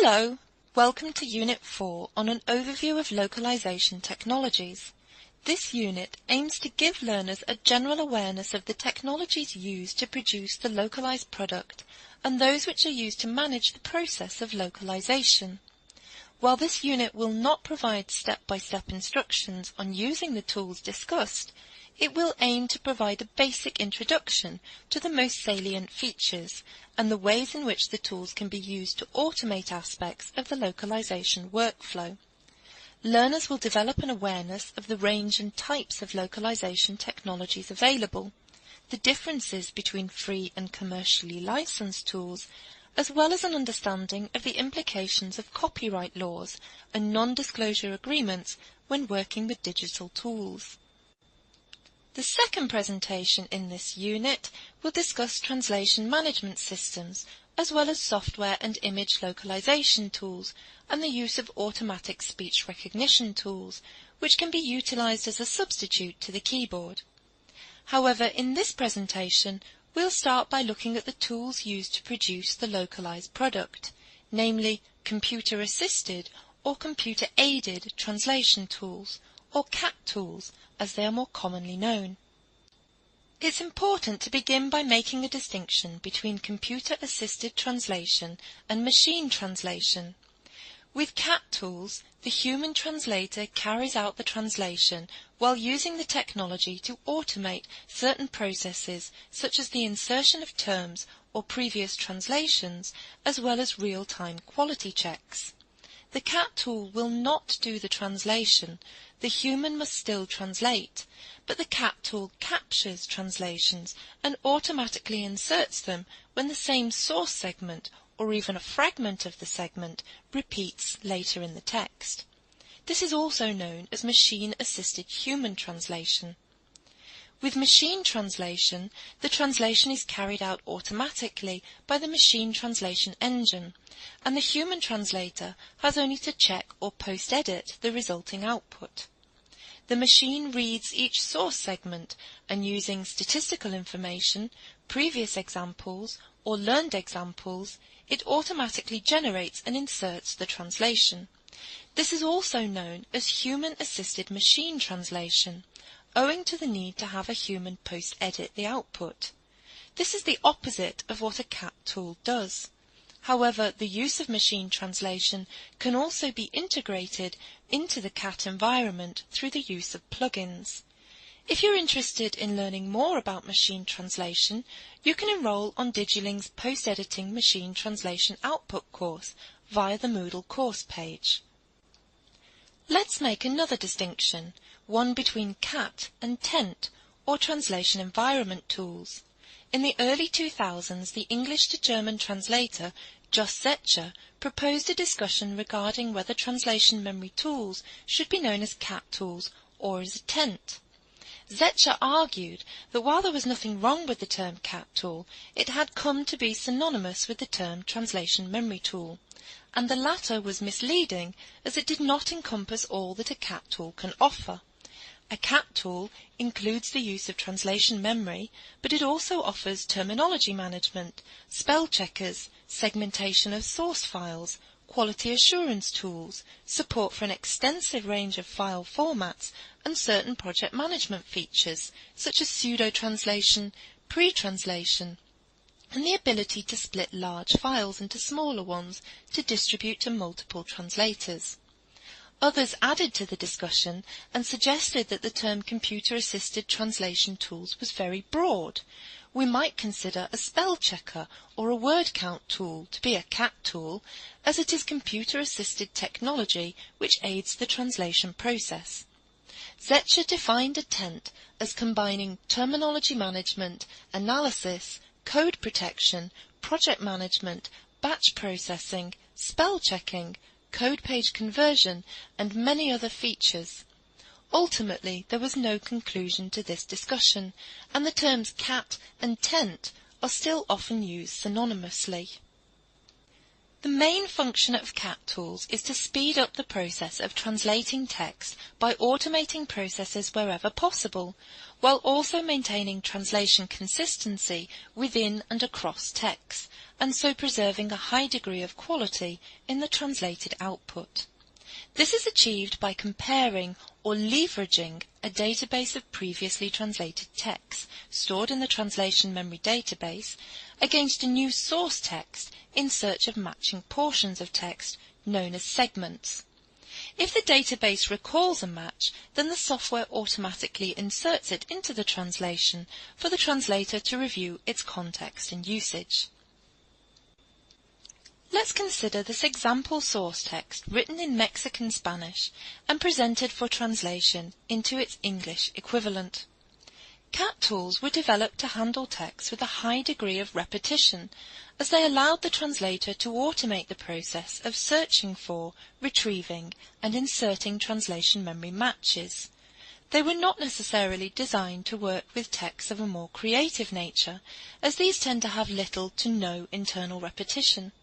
Hello, welcome to Unit 4 on an overview of localization technologies. This unit aims to give learners a general awareness of the technologies used to produce the localized product and those which are used to manage the process of localization. While this unit will not provide step-by-step instructions on using the tools discussed, it will aim to provide a basic introduction to the most salient features and the ways in which the tools can be used to automate aspects of the localization workflow. Learners will develop an awareness of the range and types of localization technologies available, the differences between free and commercially licensed tools, as well as an understanding of the implications of copyright laws and non-disclosure agreements when working with digital tools. The second presentation in this unit will discuss translation management systems, as well as software and image localization tools, and the use of automatic speech recognition tools, which can be utilized as a substitute to the keyboard. However, in this presentation, we'll start by looking at the tools used to produce the localized product, namely computer-assisted or computer-aided translation tools, or CAT tools, as they are more commonly known. It's important to begin by making a distinction between computer-assisted translation and machine translation. With CAT tools, the human translator carries out the translation while using the technology to automate certain processes such as the insertion of terms or previous translations, as well as real-time quality checks. The CAT tool will not do the translation. The human must still translate, but the CAT tool captures translations and automatically inserts them when the same source segment or even a fragment of the segment repeats later in the text. This is also known as machine-assisted human translation. With machine translation, the translation is carried out automatically by the machine translation engine, and the human translator has only to check or post-edit the resulting output. The machine reads each source segment, and using statistical information, previous examples, or learned examples, it automatically generates and inserts the translation. This is also known as human-assisted machine translation, owing to the need to have a human post-edit the output. This is the opposite of what a CAT tool does. However, the use of machine translation can also be integrated into the CAT environment through the use of plugins. If you're interested in learning more about machine translation, you can enroll on DigiLing's Post-Editing Machine Translation Output course via the Moodle course page. Let's make another distinction, one between CAT and TENT, or translation environment tools. In the early 2000s, the English to German translator Jos Zetsche proposed a discussion regarding whether translation memory tools should be known as CAT tools or as a TENT. Zetsche argued that while there was nothing wrong with the term CAT tool, it had come to be synonymous with the term translation memory tool, and the latter was misleading as it did not encompass all that a CAT tool can offer. A CAT tool includes the use of translation memory, but it also offers terminology management, spell checkers, segmentation of source files, quality assurance tools, support for an extensive range of file formats, and certain project management features, such as pseudo-translation, pre-translation, and the ability to split large files into smaller ones to distribute to multiple translators. Others added to the discussion and suggested that the term computer-assisted translation tools was very broad. We might consider a spell checker or a word count tool to be a CAT tool, as it is computer-assisted technology which aids the translation process. Zetsche defined a TENT as combining terminology management, analysis, code protection, project management, batch processing, spell checking, code page conversion, and many other features. Ultimately, there was no conclusion to this discussion, and the terms CAT and TENT are still often used synonymously. The main function of CAT tools is to speed up the process of translating text by automating processes wherever possible, while also maintaining translation consistency within and across text, and so preserving a high degree of quality in the translated output. This is achieved by comparing or leveraging a database of previously translated text stored in the translation memory database against a new source text in search of matching portions of text known as segments. If the database recalls a match, then the software automatically inserts it into the translation for the translator to review its context and usage. Let's consider this example source text written in Mexican Spanish and presented for translation into its English equivalent. CAT tools were developed to handle text with a high degree of repetition, as they allowed the translator to automate the process of searching for, retrieving, and inserting translation memory matches. They were not necessarily designed to work with texts of a more creative nature, as these tend to have little to no internal repetition.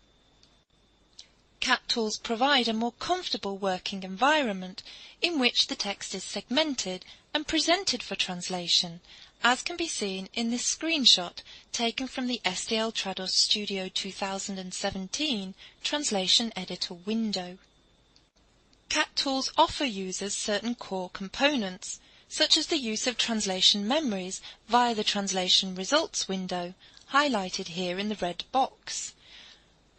CAT tools provide a more comfortable working environment in which the text is segmented and presented for translation, as can be seen in this screenshot taken from the SDL Trados Studio 2017 Translation Editor window. CAT tools offer users certain core components, such as the use of translation memories via the Translation Results window, highlighted here in the red box.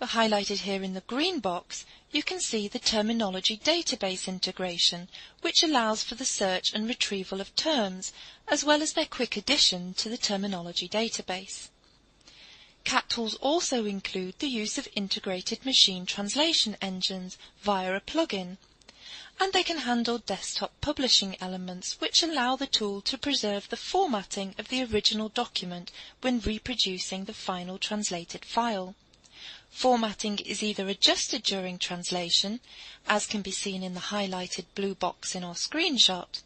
Highlighted here in the green box, you can see the terminology database integration, which allows for the search and retrieval of terms, as well as their quick addition to the terminology database. CAT tools also include the use of integrated machine translation engines via a plugin, and they can handle desktop publishing elements, which allow the tool to preserve the formatting of the original document when reproducing the final translated file. Formatting is either adjusted during translation, as can be seen in the highlighted blue box in our screenshot,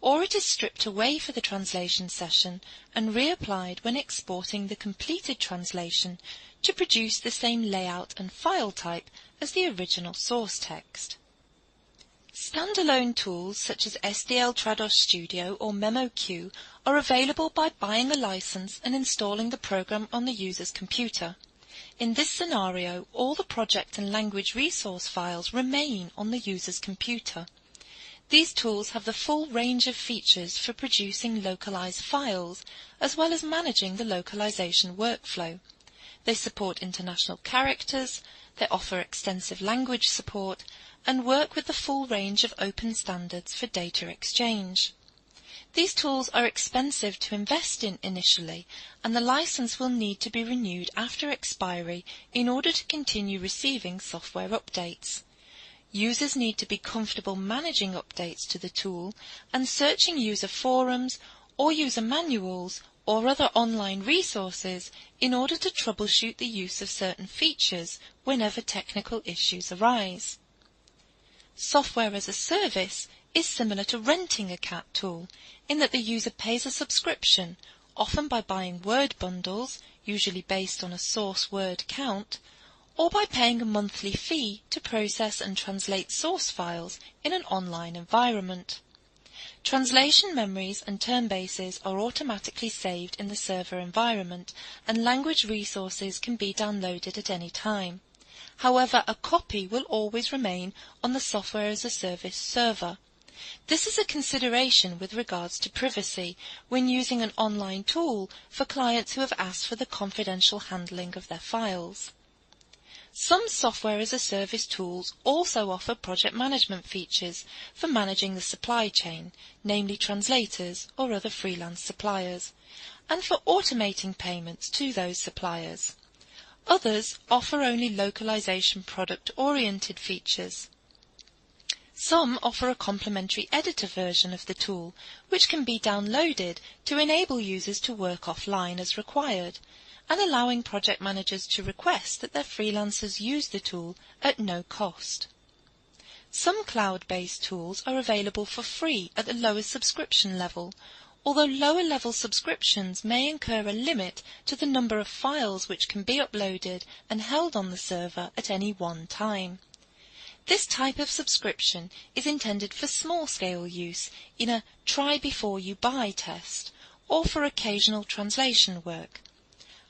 or it is stripped away for the translation session and reapplied when exporting the completed translation to produce the same layout and file type as the original source text. Standalone tools such as SDL Trados Studio or MemoQ are available by buying a license and installing the program on the user's computer. In this scenario, all the project and language resource files remain on the user's computer. These tools have the full range of features for producing localized files, as well as managing the localization workflow. They support international characters, they offer extensive language support, and work with the full range of open standards for data exchange. These tools are expensive to invest in initially, and the license will need to be renewed after expiry in order to continue receiving software updates. Users need to be comfortable managing updates to the tool and searching user forums or user manuals or other online resources in order to troubleshoot the use of certain features whenever technical issues arise. Software as a service is similar to renting a CAT tool in that the user pays a subscription, often by buying word bundles, usually based on a source word count, or by paying a monthly fee to process and translate source files in an online environment. Translation memories and term bases are automatically saved in the server environment, and language resources can be downloaded at any time. However, a copy will always remain on the software as a service server. This is a consideration with regards to privacy when using an online tool for clients who have asked for the confidential handling of their files. Some software as a service tools also offer project management features for managing the supply chain, namely translators or other freelance suppliers, and for automating payments to those suppliers. Others offer only localization product-oriented features. Some offer a complementary editor version of the tool, which can be downloaded to enable users to work offline as required, and allowing project managers to request that their freelancers use the tool at no cost. Some cloud-based tools are available for free at the lowest subscription level, although lower-level subscriptions may incur a limit to the number of files which can be uploaded and held on the server at any one time. This type of subscription is intended for small-scale use in a try-before-you-buy test, or for occasional translation work.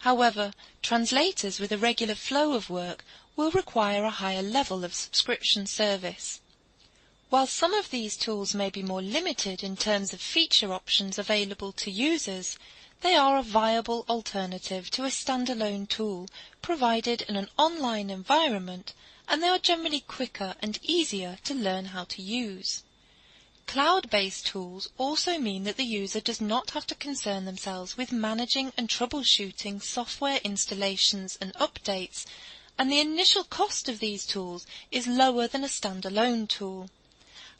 However, translators with a regular flow of work will require a higher level of subscription service. While some of these tools may be more limited in terms of feature options available to users, they are a viable alternative to a standalone tool provided in an online environment, and they are generally quicker and easier to learn how to use. Cloud-based tools also mean that the user does not have to concern themselves with managing and troubleshooting software installations and updates, and the initial cost of these tools is lower than a standalone tool.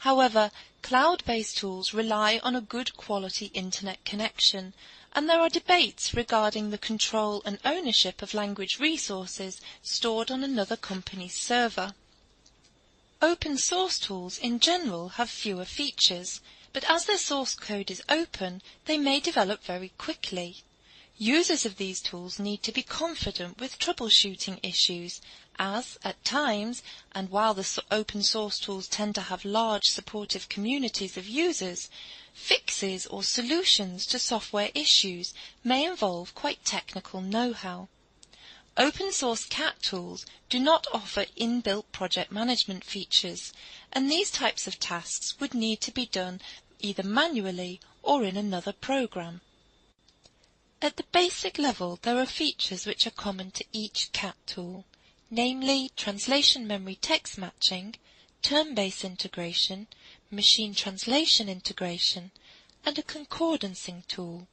However, cloud-based tools rely on a good quality internet connection, and there are debates regarding the control and ownership of language resources stored on another company's server. Open source tools in general have fewer features, but as their source code is open, they may develop very quickly. Users of these tools need to be confident with troubleshooting issues, as, at times, and while the open source tools tend to have large supportive communities of users, fixes or solutions to software issues may involve quite technical know-how. Open source CAT tools do not offer inbuilt project management features, and these types of tasks would need to be done either manually or in another program. At the basic level, there are features which are common to each CAT tool, namely translation memory text matching, term-based integration, machine translation integration, and a concordancing tool.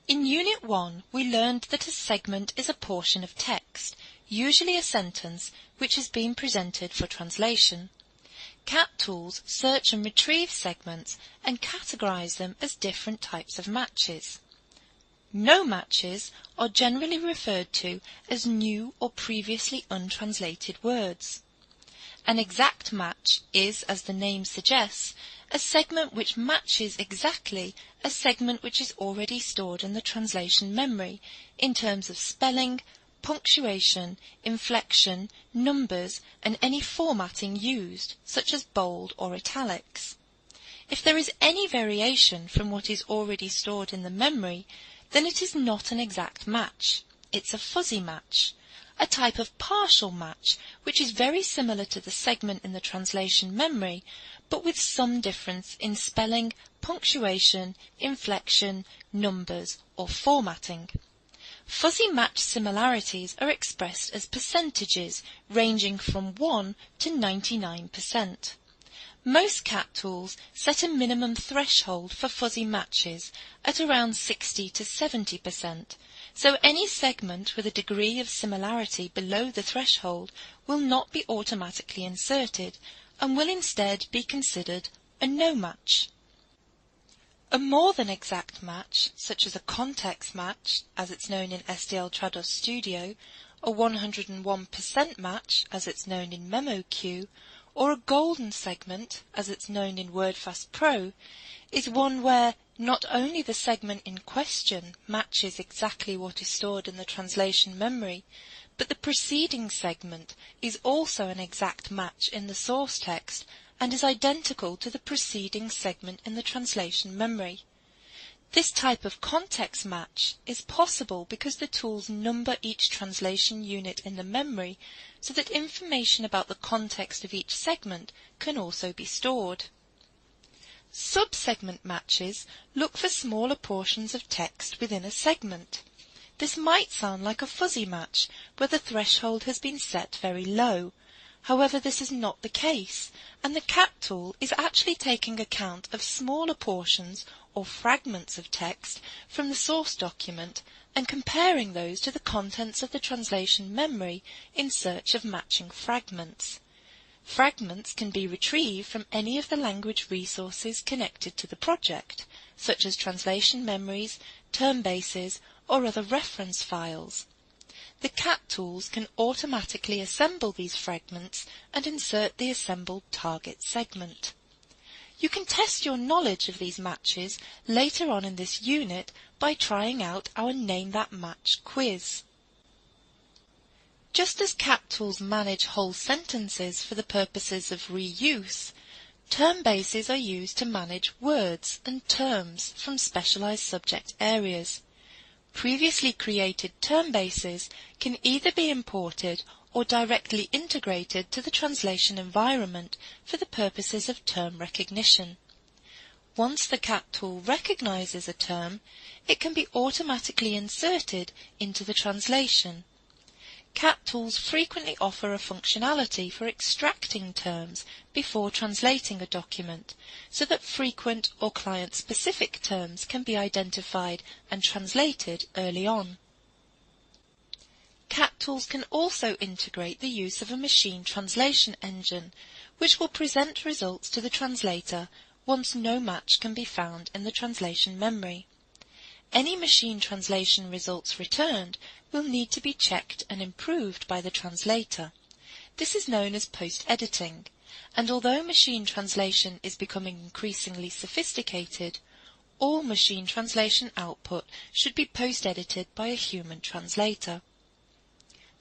In Unit 1, we learned that a segment is a portion of text, usually a sentence, which is being presented for translation. CAT tools search and retrieve segments and categorize them as different types of matches. No matches are generally referred to as new or previously untranslated words. An exact match is, as the name suggests, a segment which matches exactly a segment which is already stored in the translation memory in terms of spelling, punctuation, inflection, numbers, and any formatting used, such as bold or italics. If there is any variation from what is already stored in the memory, then it is not an exact match. It's a fuzzy match, a type of partial match which is very similar to the segment in the translation memory, but with some difference in spelling, punctuation, inflection, numbers, or formatting. Fuzzy match similarities are expressed as percentages ranging from 1 to 99%. Most CAT tools set a minimum threshold for fuzzy matches at around 60 to 70%, so any segment with a degree of similarity below the threshold will not be automatically inserted and will instead be considered a no match. A more than exact match, such as a context match, as it's known in SDL Trados Studio, a 101% match, as it's known in MemoQ, or a golden segment, as it's known in WordFast Pro, is one where not only the segment in question matches exactly what is stored in the translation memory, but the preceding segment is also an exact match in the source text and is identical to the preceding segment in the translation memory. This type of context match is possible because the tools number each translation unit in the memory so that information about the context of each segment can also be stored. Sub-segment matches look for smaller portions of text within a segment. This might sound like a fuzzy match where the threshold has been set very low. However, this is not the case, and the CAT tool is actually taking account of smaller portions or fragments of text from the source document and comparing those to the contents of the translation memory in search of matching fragments. Fragments can be retrieved from any of the language resources connected to the project, such as translation memories, term bases, or other reference files. The CAT tools can automatically assemble these fragments and insert the assembled target segment. You can test your knowledge of these matches later on in this unit by trying out our Name That Match quiz. Just as CAT tools manage whole sentences for the purposes of reuse, term bases are used to manage words and terms from specialized subject areas. Previously created term bases can either be imported or directly integrated to the translation environment for the purposes of term recognition. Once the CAT tool recognizes a term, it can be automatically inserted into the translation. CAT tools frequently offer a functionality for extracting terms before translating a document, so that frequent or client-specific terms can be identified and translated early on. CAT tools can also integrate the use of a machine translation engine, which will present results to the translator once no match can be found in the translation memory. Any machine translation results returned will need to be checked and improved by the translator. This is known as post-editing, and although machine translation is becoming increasingly sophisticated, all machine translation output should be post-edited by a human translator.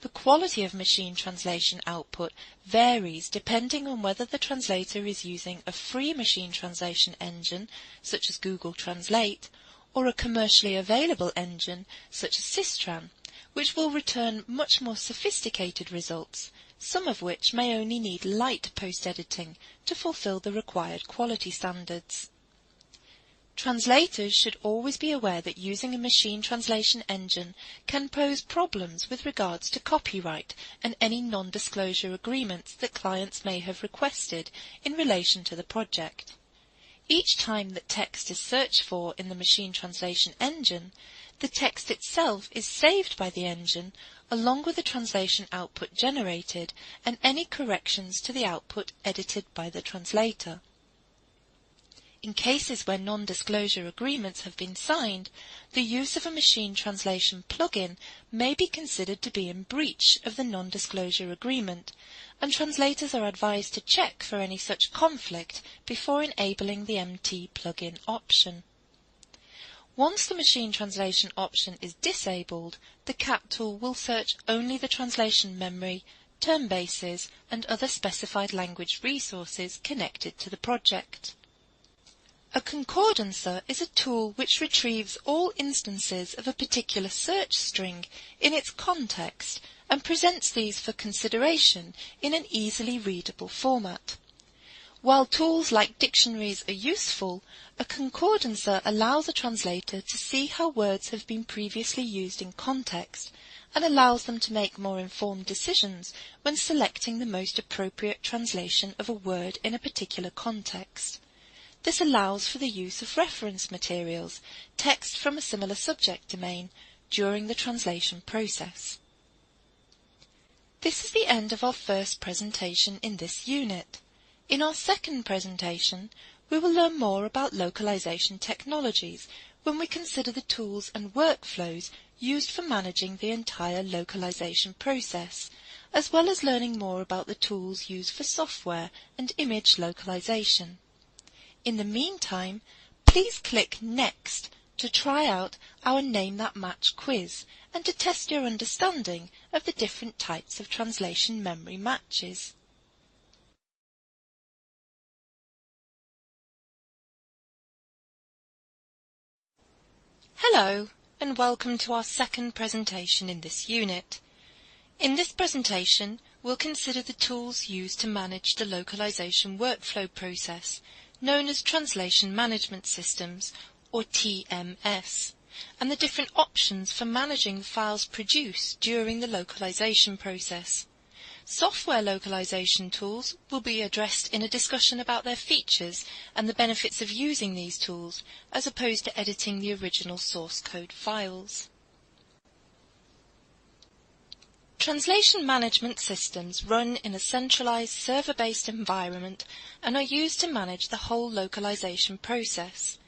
The quality of machine translation output varies depending on whether the translator is using a free machine translation engine, such as Google Translate, or a commercially available engine, such as Systran, which will return much more sophisticated results, some of which may only need light post-editing to fulfill the required quality standards. Translators should always be aware that using a machine translation engine can pose problems with regards to copyright and any non-disclosure agreements that clients may have requested in relation to the project. Each time that text is searched for in the machine translation engine, the text itself is saved by the engine along with the translation output generated and any corrections to the output edited by the translator. In cases where non-disclosure agreements have been signed, the use of a machine translation plugin may be considered to be in breach of the non-disclosure agreement, and translators are advised to check for any such conflict before enabling the MT plugin option. Once the machine translation option is disabled, the CAT tool will search only the translation memory, term bases, and other specified language resources connected to the project. A concordancer is a tool which retrieves all instances of a particular search string in its context and presents these for consideration in an easily readable format. While tools like dictionaries are useful, a concordancer allows a translator to see how words have been previously used in context and allows them to make more informed decisions when selecting the most appropriate translation of a word in a particular context. This allows for the use of reference materials, text from a similar subject domain, during the translation process. This is the end of our first presentation in this unit. In our second presentation, we will learn more about localization technologies when we consider the tools and workflows used for managing the entire localization process, as well as learning more about the tools used for software and image localization. In the meantime, please click Next to try out our Name That Match quiz and to test your understanding of the different types of translation memory matches. Hello, and welcome to our second presentation in this unit. In this presentation, we'll consider the tools used to manage the localization workflow process, known as Translation Management Systems, or TMS, and the different options for managing the files produced during the localization process. Software localization tools will be addressed in a discussion about their features and the benefits of using these tools, as opposed to editing the original source code files. Translation management systems run in a centralized server-based environment and are used to manage the whole localization process.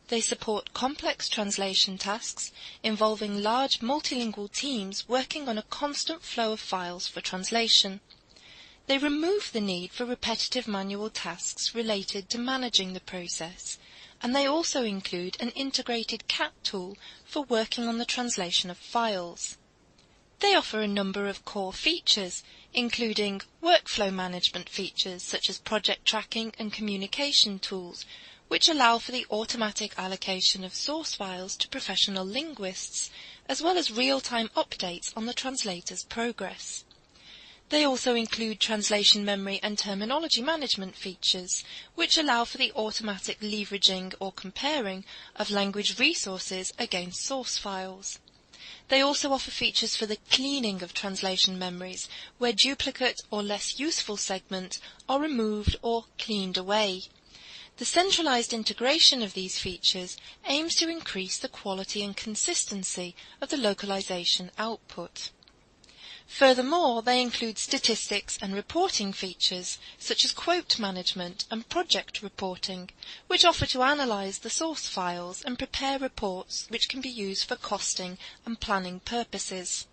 They support complex translation tasks involving large multilingual teams working on a constant flow of files for translation. They remove the need for repetitive manual tasks related to managing the process, and they also include an integrated CAT tool for working on the translation of files. They offer a number of core features, including workflow management features such as project tracking and communication tools, which allow for the automatic allocation of source files to professional linguists, as well as real-time updates on the translator's progress. They also include translation memory and terminology management features, which allow for the automatic leveraging or comparing of language resources against source files. They also offer features for the cleaning of translation memories, where duplicate or less useful segments are removed or cleaned away. The centralized integration of these features aims to increase the quality and consistency of the localization output. Furthermore, they include statistics and reporting features, such as quote management and project reporting, which offer to analyze the source files and prepare reports which can be used for costing and planning purposes.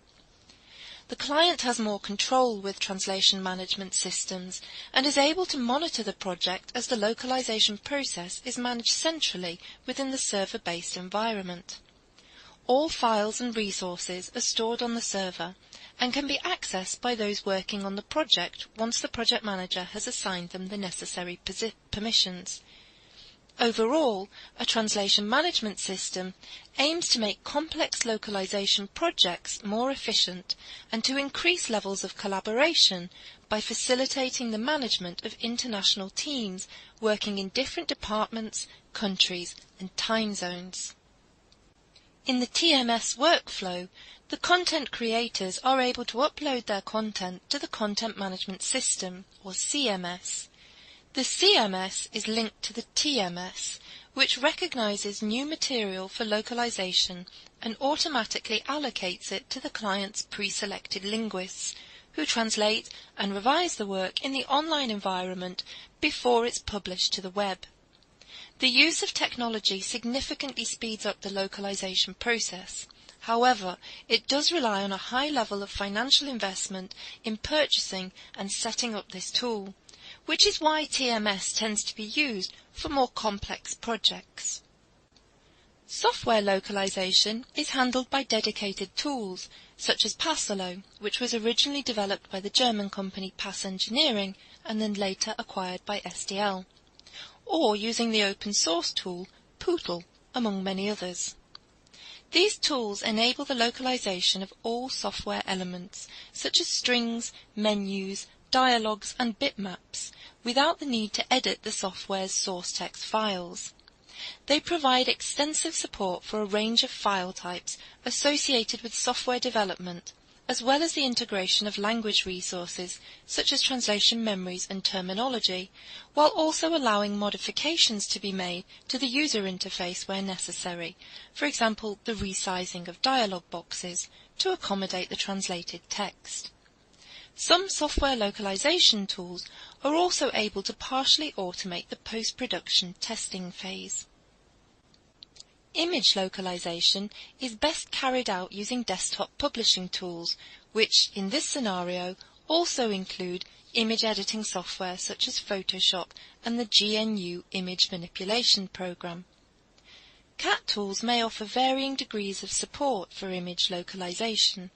The client has more control with translation management systems and is able to monitor the project as the localization process is managed centrally within the server-based environment. All files and resources are stored on the server and can be accessed by those working on the project once the project manager has assigned them the necessary permissions. Overall, a translation management system aims to make complex localization projects more efficient and to increase levels of collaboration by facilitating the management of international teams working in different departments, countries, and time zones. In the TMS workflow, the content creators are able to upload their content to the Content Management System, or CMS. The CMS is linked to the TMS, which recognizes new material for localization and automatically allocates it to the client's pre-selected linguists, who translate and revise the work in the online environment before it's published to the web. The use of technology significantly speeds up the localization process. However, it does rely on a high level of financial investment in purchasing and setting up this tool, which is why TMS tends to be used for more complex projects. Software localization is handled by dedicated tools, such as Passalo, which was originally developed by the German company Pass Engineering and then later acquired by SDL, or using the open source tool Poodle, among many others. These tools enable the localization of all software elements, such as strings, menus, dialogues and bitmaps, without the need to edit the software's source text files. They provide extensive support for a range of file types associated with software development, as well as the integration of language resources, such as translation memories and terminology, while also allowing modifications to be made to the user interface where necessary, for example, the resizing of dialog boxes to accommodate the translated text. Some software localization tools are also able to partially automate the post-production testing phase. Image localization is best carried out using desktop publishing tools, which, in this scenario, also include image editing software such as Photoshop and the GNU image manipulation program. CAT tools may offer varying degrees of support for image localization.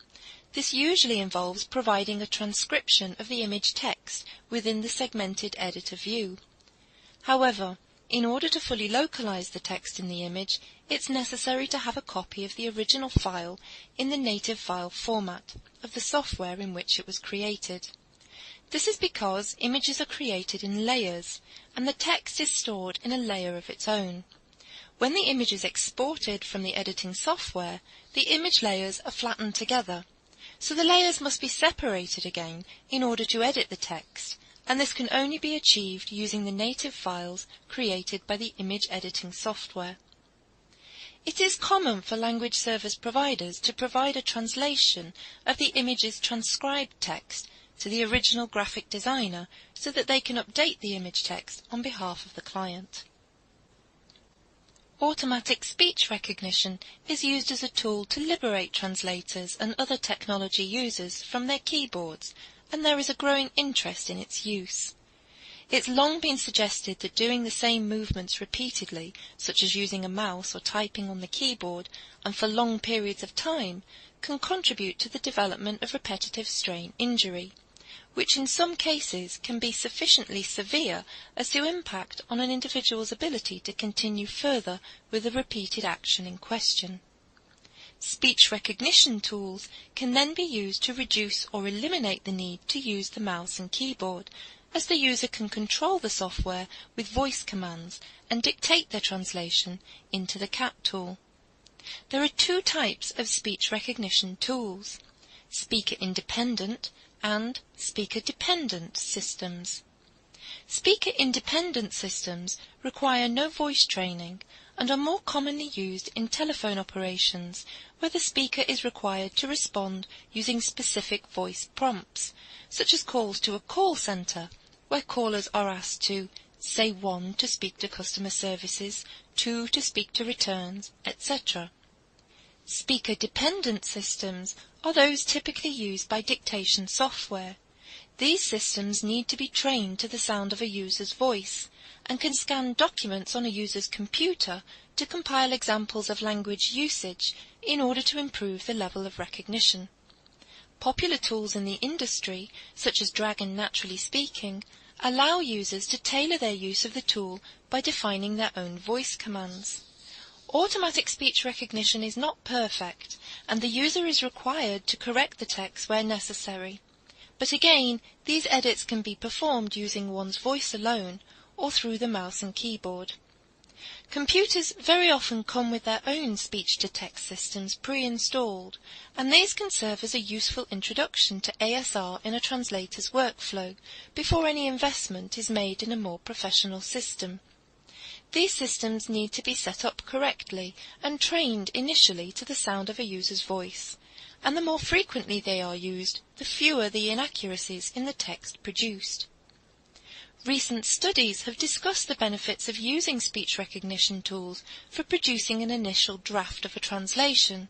This usually involves providing a transcription of the image text within the segmented editor view. However, in order to fully localize the text in the image, it's necessary to have a copy of the original file in the native file format of the software in which it was created. This is because images are created in layers, and the text is stored in a layer of its own. When the image is exported from the editing software, the image layers are flattened together, so the layers must be separated again in order to edit the text, and this can only be achieved using the native files created by the image editing software. It is common for language service providers to provide a translation of the image's transcribed text to the original graphic designer so that they can update the image text on behalf of the client. Automatic speech recognition is used as a tool to liberate translators and other technology users from their keyboards and there is a growing interest in its use. It's long been suggested that doing the same movements repeatedly, such as using a mouse or typing on the keyboard, and for long periods of time, can contribute to the development of repetitive strain injury, which in some cases can be sufficiently severe as to impact on an individual's ability to continue further with the repeated action in question. Speech recognition tools can then be used to reduce or eliminate the need to use the mouse and keyboard, as the user can control the software with voice commands and dictate their translation into the CAT tool. There are two types of speech recognition tools: speaker-independent and speaker-dependent systems. Speaker-independent systems require no voice training and are more commonly used in telephone operations, where the speaker is required to respond using specific voice prompts, such as calls to a call centre, where callers are asked to say 1 to speak to customer services, 2 to speak to returns, etc. Speaker-dependent systems are those typically used by dictation software. These systems need to be trained to the sound of a user's voice and can scan documents on a user's computer to compile examples of language usage in order to improve the level of recognition. Popular tools in the industry, such as Dragon Naturally Speaking, allow users to tailor their use of the tool by defining their own voice commands. Automatic speech recognition is not perfect, and the user is required to correct the text where necessary. But again, these edits can be performed using one's voice alone or through the mouse and keyboard. Computers very often come with their own speech-to-text systems pre-installed, and these can serve as a useful introduction to ASR in a translator's workflow before any investment is made in a more professional system. These systems need to be set up correctly and trained initially to the sound of a user's voice, and the more frequently they are used, the fewer the inaccuracies in the text produced. Recent studies have discussed the benefits of using speech recognition tools for producing an initial draft of a translation,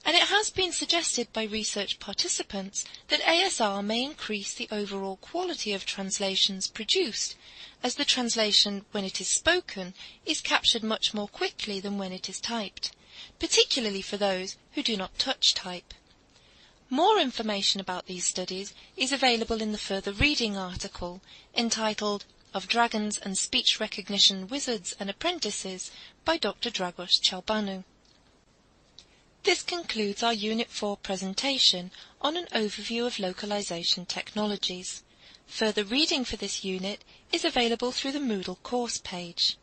and it has been suggested by research participants that ASR may increase the overall quality of translations produced, as the translation, when it is spoken, is captured much more quickly than when it is typed, particularly for those who do not touch type. More information about these studies is available in the further reading article entitled "Of Dragons and Speech Recognition Wizards and Apprentices" by Dr. Dragos Ciobanu. This concludes our Unit 4 presentation on an overview of localization technologies. Further reading for this unit is available through the Moodle course page.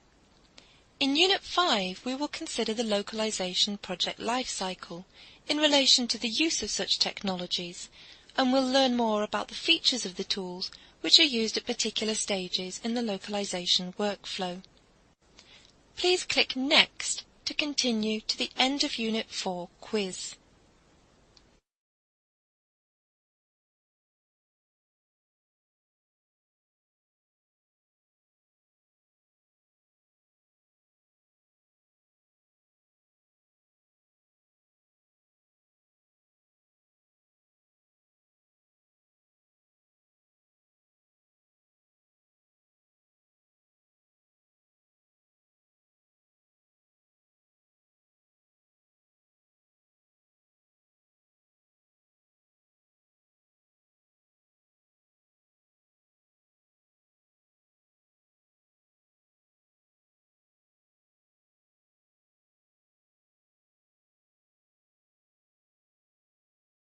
In Unit 5 we will consider the localization project lifecycle in relation to the use of such technologies, and we'll learn more about the features of the tools which are used at particular stages in the localization workflow. Please click Next to continue to the end of Unit 4 quiz.